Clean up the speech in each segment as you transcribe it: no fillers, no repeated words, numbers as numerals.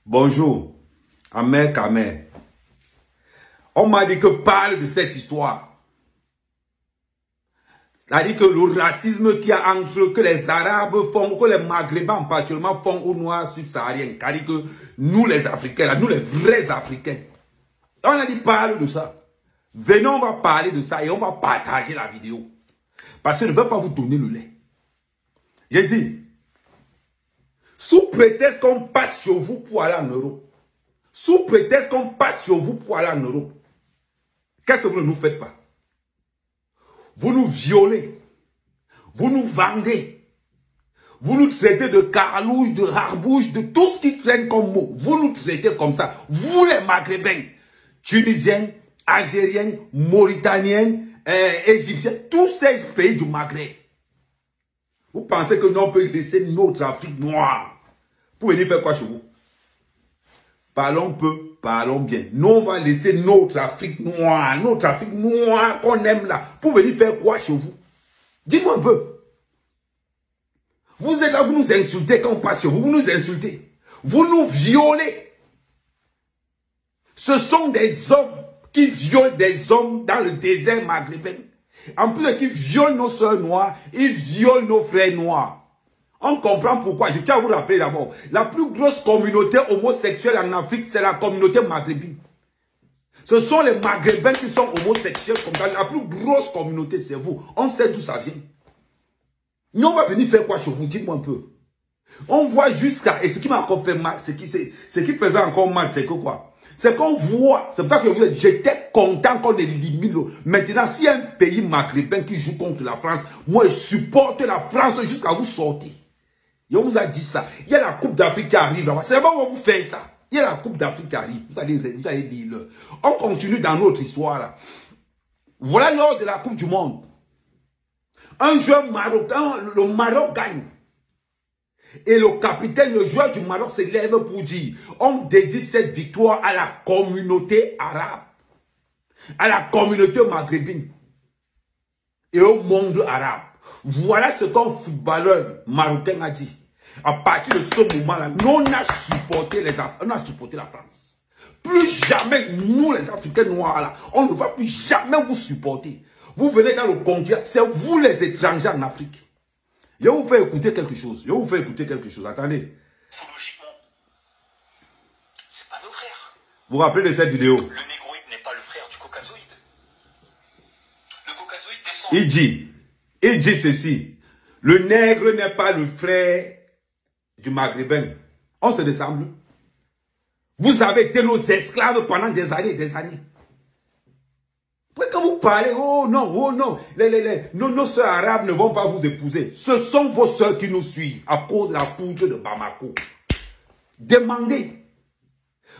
Bonjour, Amer Kamer. On m'a dit que parle de cette histoire. C'est-à-dire que le racisme qu'il y a entre que les Arabes font, que les Maghrébins particulièrement font aux Noirs subsahariens. C'est-à-dire que nous les Africains, là, nous les vrais Africains. On a dit parle de ça. Venez, on va parler de ça et on va partager la vidéo. Parce que je ne veux pas vous donner le lait. J'ai dit, sous prétexte qu'on passe sur vous pour aller en Europe, sous prétexte qu'on passe sur vous pour aller en Europe, qu'est-ce que vous ne nous faites pas? Vous nous violez, vous nous vendez, vous nous traitez de carlouche, de harbouche, de tout ce qui traîne comme mot. Vous nous traitez comme ça. Vous les Maghrébins, Tunisiens, Algériens, Mauritaniens, Égyptiens, tous ces pays du Maghreb. Vous pensez que nous on peut laisser notre Afrique noire pour venir faire quoi chez vous? Parlons peu, parlons bien. Nous, on va laisser notre Afrique noire qu'on aime là, pour venir faire quoi chez vous? Dis-moi un peu. Vous êtes là, vous nous insultez quand on passe sur vous, vous nous insultez. Vous nous violez. Ce sont des hommes qui violent des hommes dans le désert maghrébin. En plus de qui violent nos soeurs noires, ils violent nos frères noirs. On comprend pourquoi. Je tiens à vous rappeler d'abord, la plus grosse communauté homosexuelle en Afrique, c'est la communauté maghrébine. Ce sont les Maghrébins qui sont homosexuels comme ça. La plus grosse communauté, c'est vous. On sait d'où ça vient. Nous, on va venir faire quoi chez vous? Dites-moi un peu. On voit jusqu'à... Et ce qui m'a encore fait mal, ce qui faisait encore mal, c'est que quoi? C'est qu'on voit, c'est pour ça que j'étais content qu'on élimine. Maintenant, s'il y a un pays maghrébin qui joue contre la France, moi je supporte la France jusqu'à vous sortir. Et on vous a dit ça. Il y a la Coupe d'Afrique qui arrive. C'est bon, on va vous faire ça. Il y a la Coupe d'Afrique qui arrive. Vous allez dire-le. On continue dans notre histoire là. Voilà lors de la Coupe du Monde. Un joueur marocain, le Maroc gagne. Et le capitaine, le joueur du Maroc se lève pour dire, on dédie cette victoire à la communauté arabe, à la communauté maghrébine et au monde arabe. Voilà ce qu'un footballeur marocain a dit. À partir de ce moment-là, nous on a supporté la France. Plus jamais, nous les Africains noirs là, on ne va plus jamais vous supporter. Vous venez dans le continent, c'est vous les étrangers en Afrique. Je vais vous faire écouter quelque chose. Attendez. Logiquement, c'est pas nos frères. Vous vous rappelez de cette vidéo? Le négroïde n'est pas le frère du caucasoïde. Le caucasoïde descend. Il dit ceci. Le nègre n'est pas le frère du maghrébin. On se ressemble. Vous avez été nos esclaves pendant des années et des années. Quand vous parlez, oh non, nos soeurs arabes ne vont pas vous épouser. Ce sont vos soeurs qui nous suivent à cause de la poudre de Bamako. Demandez.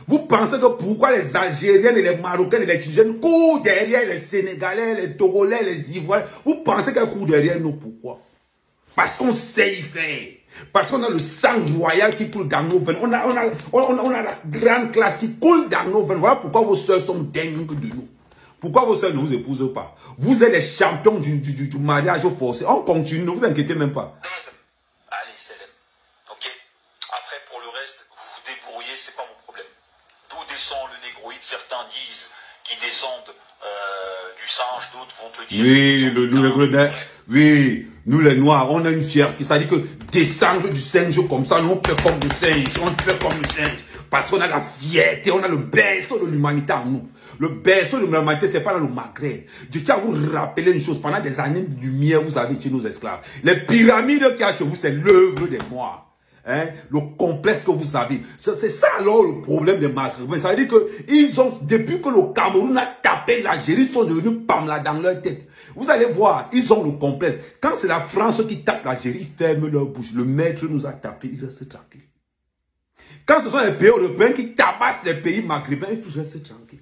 Vous pensez que pourquoi les Algériennes et les Marocains et les Tunisiens courent derrière les Sénégalais, les Togolais, les Ivoiriens? Vous pensez qu'elles courent derrière nous? Pourquoi? Parce qu'on sait y faire. Parce qu'on a le sang royal qui coule dans nos veines. On a la grande classe qui coule dans nos veines. Voilà pourquoi vos soeurs sont dingues de nous. Pourquoi vos soeurs ne vous épousent pas? Vous êtes les champions du mariage forcé. On continue, ne vous inquiétez même pas. Allez, Sélem. Ok. Après, pour le reste, vous vous débrouillez, c'est pas mon problème. D'où descend le négroïde? Certains disent qu'ils descendent du singe, d'autres vont te dire... Oui, nous les noirs, on a une fierté. Ça dit que descendre du singe comme ça, nous on fait comme le singe. On fait comme le singe. Parce qu'on a la fierté, on a le berceau de l'humanité en nous. Le berceau de l'humanité, c'est pas dans le Maghreb. Je tiens à vous rappeler une chose. Pendant des années de lumière, vous avez été nos esclaves. Les pyramides qu'il y a chez vous, c'est l'œuvre des Noirs. Hein? Le complexe que vous avez. C'est ça alors le problème des Maghrébins. Ça veut dire que ils ont, depuis que le Cameroun a tapé l'Algérie, ils sont devenus pam-là dans leur tête. Vous allez voir, ils ont le complexe. Quand c'est la France qui tape l'Algérie, ils ferment leur bouche. Le maître nous a tapé, ils restent tranquilles. Quand ce sont les pays européens qui tabassent les pays maghrébins, ils tous restent tranquilles.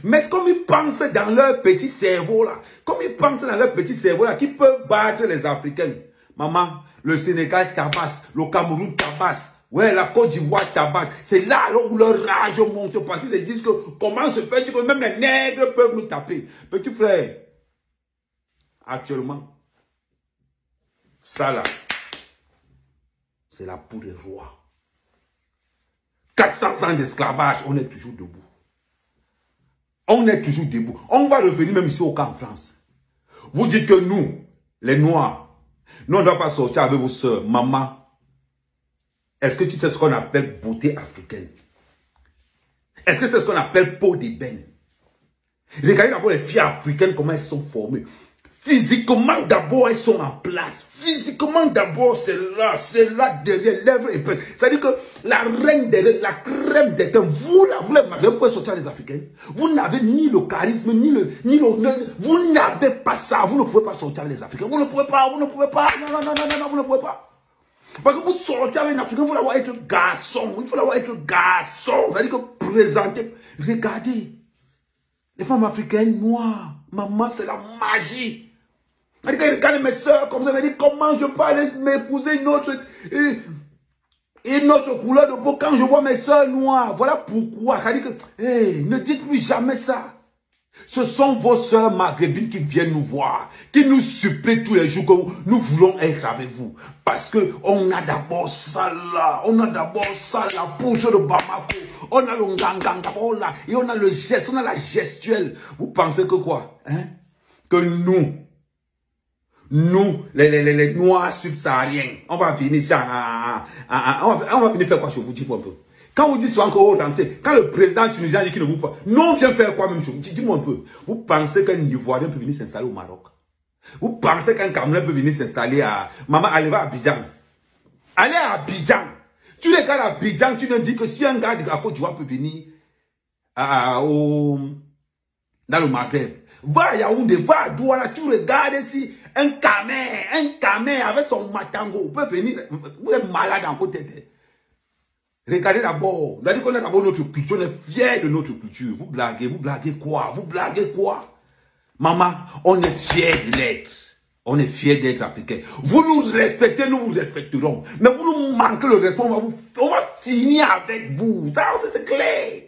Mais comme ils pensent dans leur petit cerveau là, qu'ils peuvent battre les Africains. Maman, le Sénégal tabasse, le Cameroun tabasse, ouais, la Côte d'Ivoire tabasse. C'est là où leur rage monte parce qu'ils se disent que comment se fait que même les nègres peuvent nous taper. Petit frère, actuellement, ça là, c'est la poudre des rois. 400 ans d'esclavage, on est toujours debout. On est toujours debout. On va revenir même ici au cas en France. Vous dites que nous, les Noirs, nous on ne doit pas sortir avec vos soeurs. Maman, est-ce que tu sais ce qu'on appelle beauté africaine? Est-ce que c'est ce qu'on appelle peau d'ébène? Regardez d'abord les filles africaines, comment elles sont formées. Physiquement, d'abord, elles sont en place. Physiquement, d'abord, c'est là, derrière, lèvres épaisses. C'est-à-dire que la reine des reines, la crème des crèmes, vous pouvez sortir les Africaines. Vous n'avez ni le charisme, vous n'avez pas ça. Vous ne pouvez pas sortir les Africains. Vous ne pouvez pas. Non, vous ne pouvez pas. Parce que vous sortez avec un Africain, il faut l'avoir être garçon. Il faut l'avoir être garçon. C'est-à-dire que présenter. Regardez. Les femmes africaines noires. Maman, c'est la magie. Regardez mes soeurs, comme vous avez dit, comment je peux aller m'épouser une autre couleur de peau quand je vois mes soeurs noires. Voilà pourquoi. Ne dites plus jamais ça. Ce sont vos soeurs maghrébines qui viennent nous voir, qui nous supplient tous les jours que nous voulons être avec vous. Parce que on a d'abord ça là, la bouche de Bamako, on a le nganganga là, et on a le geste, on a la gestuelle. Vous pensez que quoi, hein? Que nous, les Noirs subsahariens, on va venir ça, on va venir faire quoi chez vous, dites-moi un peu. Quand vous dites souvent quand le président tunisien dit qu'il ne vous pas, non, vient faire quoi même chose, dites-moi un peu. Vous pensez qu'un Ivoirien peut venir s'installer au Maroc? Vous pensez qu'un Camerounais peut venir s'installer à... Maman, allez va à Abidjan. Allez à Abidjan. Tu regardes Abidjan, tu me dis que si un gars de la Côte d'Ivoire peut venir dans le Maghreb, va à Yaoundé, va à Douala, tu regardes ici, un camé avec son matango, peut venir, vous êtes malade en votre tête. Regardez d'abord, on a dit qu'on a d'abord notre culture, on est fiers de notre culture. Vous blaguez quoi? Vous blaguez quoi? Maman, on est fiers de l'être. On est fiers d'être africains. Vous nous respectez, nous vous respecterons. Mais vous nous manquez le respect, on va finir avec vous. Ça, c'est clair.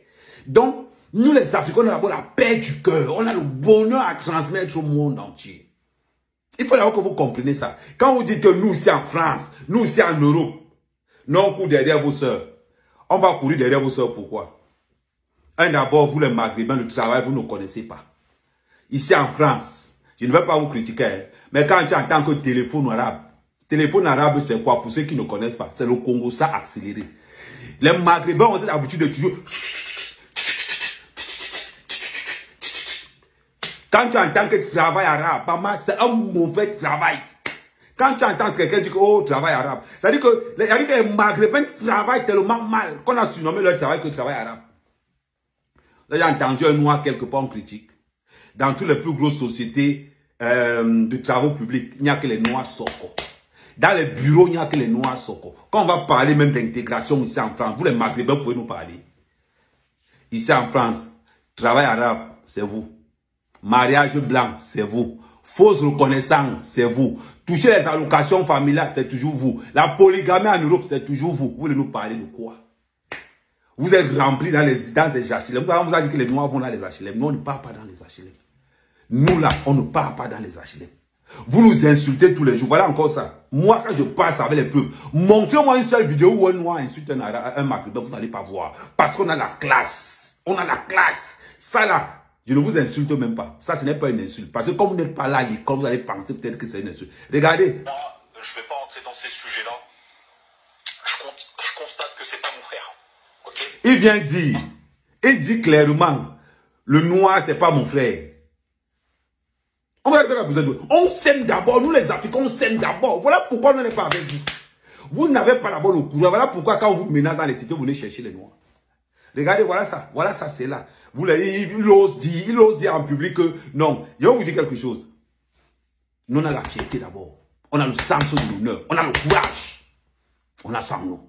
Donc, nous les Africains, on a d'abord la paix du cœur. On a le bonheur à transmettre au monde entier. Il faut d'abord que vous compreniez ça. Quand vous dites que nous, ici en France, nous, ici en Europe, non, on court derrière vos sœurs. On va courir derrière vos sœurs, pourquoi? D'abord, vous les Maghrébins, le travail, vous ne connaissez pas. Ici en France, je ne vais pas vous critiquer, hein, mais quand tu entends que téléphone arabe, c'est quoi? Pour ceux qui ne connaissent pas, c'est le Congo, ça accéléré. Les Maghrébins ont cette habitude de toujours... Quand tu entends que travail arabe, maman, c'est un mauvais travail. Quand tu entends quelqu'un dire que oh, travail arabe, ça veut dire que les Maghrébins travaillent tellement mal qu'on a surnommé leur travail que travail arabe. Là, j'ai entendu un noir quelque part en critique. Dans toutes les plus grosses sociétés de travaux publics, il n'y a que les noirs soko. Dans les bureaux, il n'y a que les noirs soko. Quand on va parler même d'intégration ici en France, vous les Maghrébins pouvez nous parler. Ici en France, travail arabe, c'est vous. Mariage blanc, c'est vous. Fausse reconnaissance, c'est vous. Toucher les allocations familiales, c'est toujours vous. La polygamie en Europe, c'est toujours vous. Vous voulez nous parler de quoi? Vous êtes remplis dans les HLM. Vous avez dit que les Noirs vont dans les HLM. Nous, on ne part pas dans les HLM. Nous, là, on ne part pas dans les HLM. Vous nous insultez tous les jours. Voilà encore ça. Moi, quand je passe avec les preuves, montrez-moi une seule vidéo où un Noir insulte un Maghrébin, vous n'allez pas voir. Parce qu'on a la classe. On a la classe. Ça, là, je ne vous insulte même pas. Ça, ce n'est pas une insulte. Parce que comme vous n'êtes pas là à l'école, vous allez penser peut-être que c'est une insulte. Regardez. Moi, je ne vais pas entrer dans ces sujets-là. Je constate que c'est pas mon frère. Okay? Il vient dire, il dit clairement, le noir, c'est pas mon frère. On s'aime d'abord, nous les Africains, on s'aime d'abord. Voilà pourquoi on n'est pas avec vous. Vous n'avez pas d'abord le courage. Voilà pourquoi quand vous menacez dans les cités, vous venez chercher les noirs. Regardez, voilà ça, c'est là. Il ose dire en public que non. Je vais vous dire quelque chose. Nous, on a la fierté d'abord. On a le sens de l'honneur. On a le courage. On a ça en nous.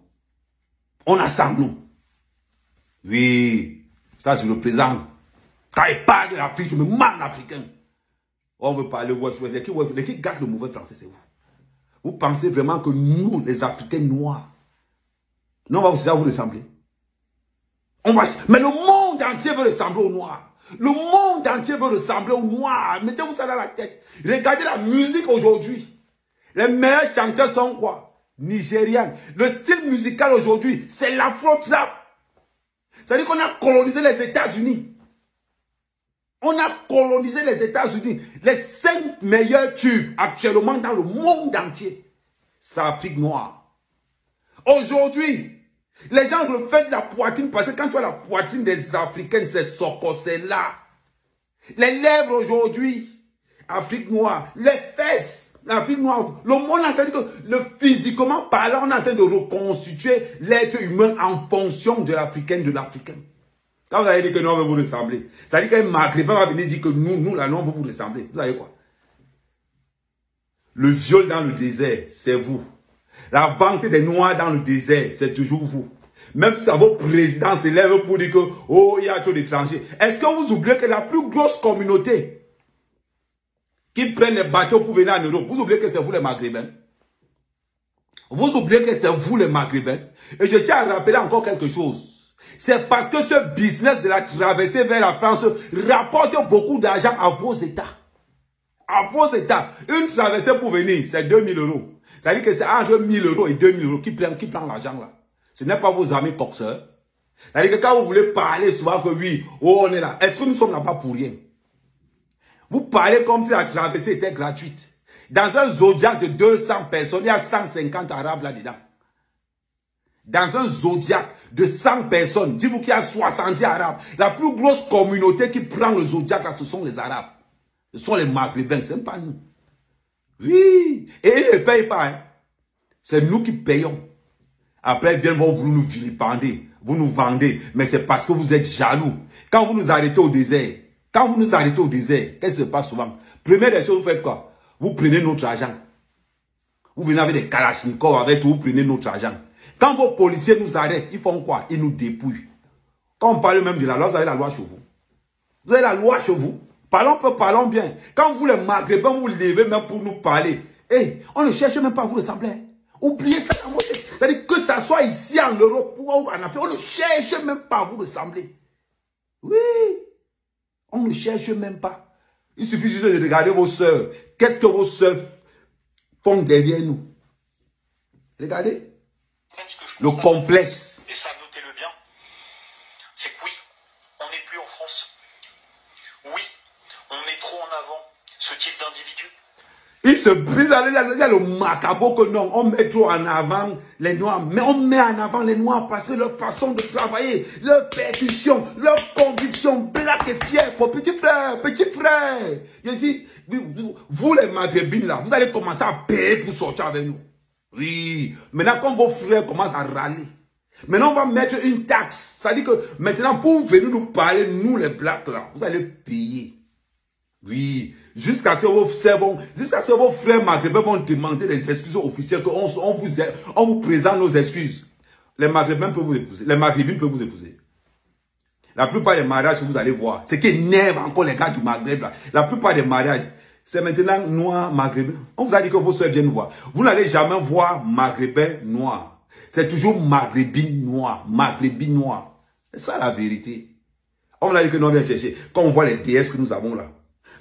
On a ça en nous. Oui, ça je le présente. Quand il parle de l'Afrique, je me marre l'Africain. On veut parler de qui garde le mauvais français, c'est vous. Vous pensez vraiment que nous, les Africains noirs, non, on va vous ressembler. Mais le monde entier veut ressembler aux Noirs. Le monde entier veut ressembler aux Noirs. Mettez-vous ça dans la tête. Regardez la musique aujourd'hui. Les meilleurs chanteurs sont quoi? Nigériens. Le style musical aujourd'hui, c'est l'afro-trap. C'est-à-dire qu'on a colonisé les États-Unis. On a colonisé les États-Unis. Les 5 meilleurs tubes actuellement dans le monde entier, c'est l'Afrique noire. Aujourd'hui, les gens refont la poitrine parce que quand tu as la poitrine des Africains, c'est Soko, c'est là. Les lèvres aujourd'hui, Afrique noire, les fesses, Afrique noire. Le monde est en train de, physiquement parlant, on est en train de reconstituer l'être humain en fonction de l'Africain, de l'Africain. Quand vous allez dire que non, on veut vous ressembler, ça veut dire qu'un Maghrébin va venir dire que nous, là, non, on veut vous ressembler. Vous savez quoi? Le viol dans le désert, c'est vous. La vente des noirs dans le désert, c'est toujours vous. Même si vos présidents s'élèvent pour dire que, oh, il y a trop d'étrangers. Est-ce que vous oubliez que la plus grosse communauté qui prennent les bateaux pour venir en Europe, vous oubliez que c'est vous les Maghrébins? Vous oubliez que c'est vous les Maghrébins? Et je tiens à rappeler encore quelque chose. C'est parce que ce business de la traversée vers la France rapporte beaucoup d'argent à vos États. À vos États. Une traversée pour venir, c'est 2000 €. C'est-à-dire que c'est entre 1000 € et 2000 € qui prend l'argent là. Ce n'est pas vos amis coxeurs. C'est-à-dire que quand vous voulez parler souvent que oui, oh on est là. Est-ce que nous sommes là-bas pour rien? Vous parlez comme si la traversée était gratuite. Dans un zodiac de 200 personnes, il y a 150 Arabes là-dedans. Dans un zodiac de 100 personnes, dites-vous qu'il y a 70 Arabes. La plus grosse communauté qui prend le zodiac là, ce sont les Arabes. Ce sont les Maghrébins, ce n'est pas nous. Oui, et ils ne payent pas. Hein. C'est nous qui payons. Après, ils viennent vous nous vilipender, vous nous vendez. Mais c'est parce que vous êtes jaloux. Quand vous nous arrêtez au désert, qu'est-ce qui se passe souvent? Première des choses, vous faites quoi? Vous prenez notre argent. Vous venez avec des kalachnikovs, avec tout, vous prenez notre argent. Quand vos policiers nous arrêtent, ils font quoi? Ils nous dépouillent. Quand on parle même de la loi, vous avez la loi chez vous. Vous avez la loi chez vous. Parlons bien. Quand vous les Maghrébins vous levez même pour nous parler, hey, on ne cherche même pas à vous ressembler. Oubliez ça. C'est-à-dire que ça soit ici en Europe ou en Afrique, on ne cherche même pas à vous ressembler. Oui. On ne cherche même pas. Il suffit juste de regarder vos sœurs. Qu'est-ce que vos sœurs font derrière nous? Regardez. Le complexe. Et ça, notez-le bien. C'est que oui, on n'est plus en France. Oui, on met trop en avant ce type d'individu. Il se brise, il y a le macabre que non, on met trop en avant les Noirs. Mais on met en avant les Noirs parce que leur façon de travailler, leur percussion, leur conviction, black et fier, pour petit frère, petit frère. Je dis, vous les Maghrébins là, vous allez commencer à payer pour sortir avec nous. Oui, maintenant quand vos frères commencent à râler, maintenant on va mettre une taxe. Ça dit que maintenant pour venir nous parler, nous les blacks là, vous allez payer. Oui, jusqu'à ce que vos frères maghrébins vont demander les excuses officielles, qu'on vous présente nos excuses. Les Maghrébins peuvent vous épouser, les Maghrébines peuvent vous épouser. La plupart des mariages que vous allez voir, ce qui énerve encore les gars du Maghreb là, la plupart des mariages, c'est maintenant noir maghrébin. On vous a dit que vos soeurs viennent voir. Vous n'allez jamais voir maghrébin noir. C'est toujours maghrébine noir, maghrébine noir. C'est ça la vérité. On vous a dit que nous on vient chercher. Quand on voit les déesses que nous avons là,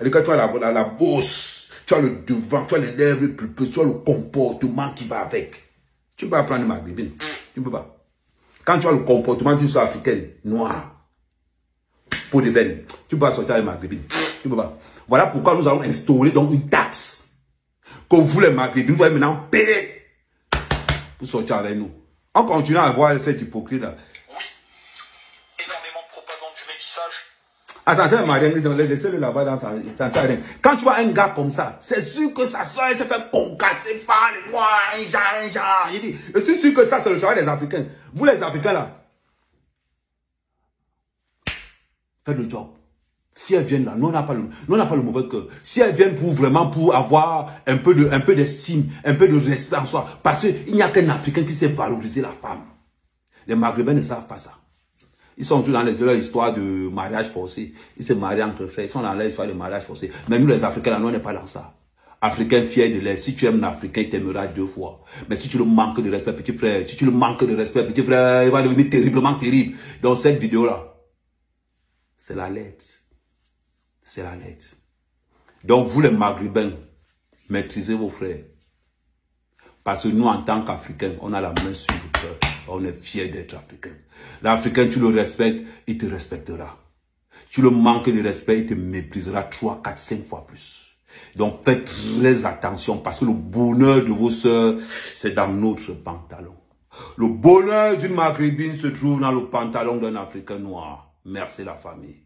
et quand tu as la bosse, tu as le devant, tu as les lèvres plus petites, tu as le comportement qui va avec. Tu ne peux pas prendre maghrébine. Tu ne peux pas. Quand tu as le comportement d'une soeur africaine noire, pour des bennes, tu ne peux pas sortir avec maghrébine. Tu ne peux pas. Voilà pourquoi nous allons instaurer donc une taxe. Que vous les Maghrébins, vous allez maintenant payer pour sortir avec nous. On continue à voir cet hypocrite là. Oui, énormément de propagande du métissage. Ah, ça sert à rien, laissez-le là-bas dans ça sert à rien. Quand tu vois un gars comme ça, c'est sûr que sa soeur se fait concasser par les mois, il dit, je suis sûr que ça c'est le travail des Africains. Vous les Africains là, faites le job. Si elles viennent là, nous on n'a pas le mauvais cœur. Si elles viennent pour avoir un peu d'estime, un peu de respect en soi, parce qu'il n'y a qu'un Africain qui sait valoriser la femme. Les Maghrébins ne savent pas ça. Ils sont tous dans les histoires de mariage forcé. Ils se marient entre frères. Ils sont dans les histoires de mariage forcé. Mais nous les Africains là, nous on n'est pas dans ça. Africain fier de l'air. Si tu aimes l'Africain, il t'aimera 2 fois. Mais si tu le manques de respect, petit frère, il va devenir terriblement terrible. Dans cette vidéo là, c'est la lettre. C'est la lettre. Donc, vous les Maghrébins, maîtrisez vos frères. Parce que nous, en tant qu'Africains, on a la main sur le cœur. On est fiers d'être africain. L'Africain, tu le respectes, il te respectera. Tu le manques de respect, il te méprisera 3, 4, 5 fois plus. Donc faites très attention parce que le bonheur de vos sœurs, c'est dans notre pantalon. Le bonheur d'une maghrébine se trouve dans le pantalon d'un Africain noir. Merci la famille.